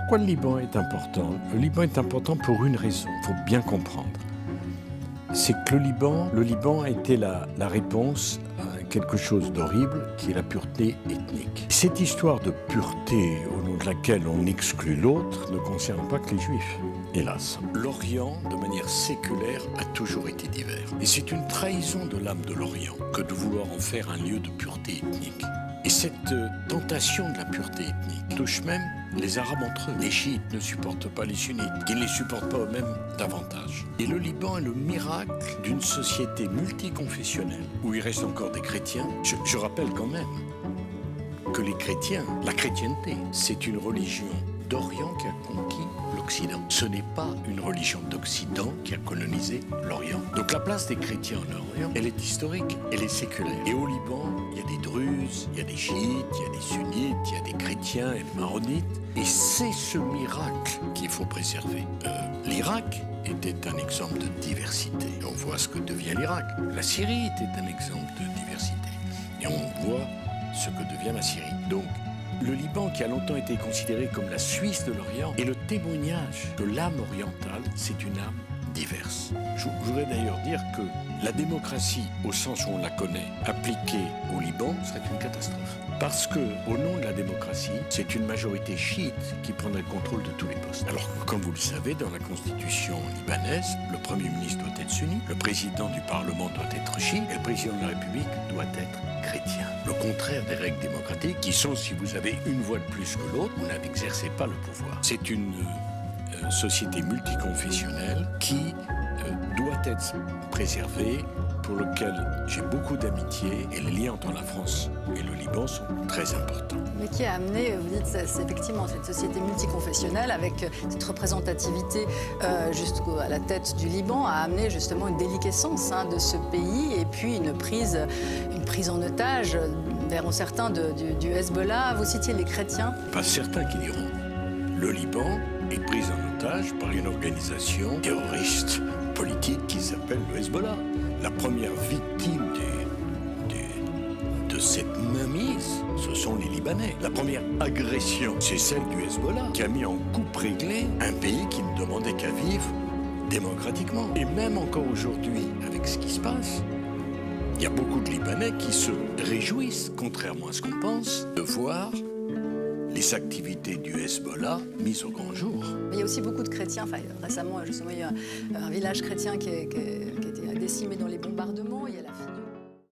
Pourquoi le Liban est important? Le Liban est important pour une raison, il faut bien comprendre. C'est que le Liban a été la réponse à quelque chose d'horrible qui est la pureté ethnique. Cette histoire de pureté au nom de laquelle on exclut l'autre ne concerne pas que les Juifs, hélas. L'Orient, de manière séculaire, a toujours été divers. Et c'est une trahison de l'âme de l'Orient que de vouloir en faire un lieu de pureté ethnique. Et cette tentation de la pureté ethnique touche même les Arabes entre eux. Les chiites ne supportent pas les sunnites, qui ne les supportent pas eux-mêmes davantage. Et le Liban est le miracle d'une société multiconfessionnelle, où il reste encore des chrétiens. Je rappelle quand même que les chrétiens, la chrétienté, c'est une religion d'Orient qui a conquis l'Occident. Ce n'est pas une religion d'Occident qui a colonisé l'Orient. Donc la place des chrétiens en Orient, elle est historique, elle est séculaire. Et au Liban, il y a des druzes, il y a des chiites, il y a des sunnites, il y a des chrétiens et des maronites. Et c'est ce miracle qu'il faut préserver. L'Irak était un exemple de diversité. Et on voit ce que devient l'Irak. La Syrie était un exemple de diversité. Et on voit ce que devient la Syrie. Donc, le Liban, qui a longtemps été considéré comme la Suisse de l'Orient, est le témoignage que l'âme orientale, c'est une âme diverse. Je voudrais d'ailleurs dire que la démocratie, au sens où on la connaît, appliquée au Liban, serait une catastrophe. Parce que, au nom de la démocratie, c'est une majorité chiite qui prendrait le contrôle de tous les postes. Alors que, comme vous le savez, dans la constitution libanaise, le Premier ministre doit être sunnite, le président du Parlement doit être chiite, et le président de la République doit être chrétien. Le contraire des règles démocratiques, qui sont, si vous avez une voix de plus que l'autre, vous n'exercez pas le pouvoir. C'est une société multiconfessionnelle qui doit être préservée, pour lequel j'ai beaucoup d'amitié, et les liens entre la France et le Liban sont très importants. Mais qui a amené, vous dites, c'est effectivement cette société multiconfessionnelle avec cette représentativité jusqu'à la tête du Liban, a amené justement une déliquescence de ce pays et puis une prise en otage, verront certains, du Hezbollah. Vous citiez les chrétiens. Pas certains qui diront. Le Liban est pris en otage par une organisation terroriste politique qui s'appelle le Hezbollah. La première victime de cette mainmise, ce sont les Libanais. La première agression, c'est celle du Hezbollah, qui a mis en coupe réglée un pays qui ne demandait qu'à vivre démocratiquement. Et même encore aujourd'hui, avec ce qui se passe, il y a beaucoup de Libanais qui se réjouissent, contrairement à ce qu'on pense, de voir les activités du Hezbollah mises au grand jour. Mais il y a aussi beaucoup de chrétiens. Récemment, justement, il y a un village chrétien qui a été décimé dans les bombardements.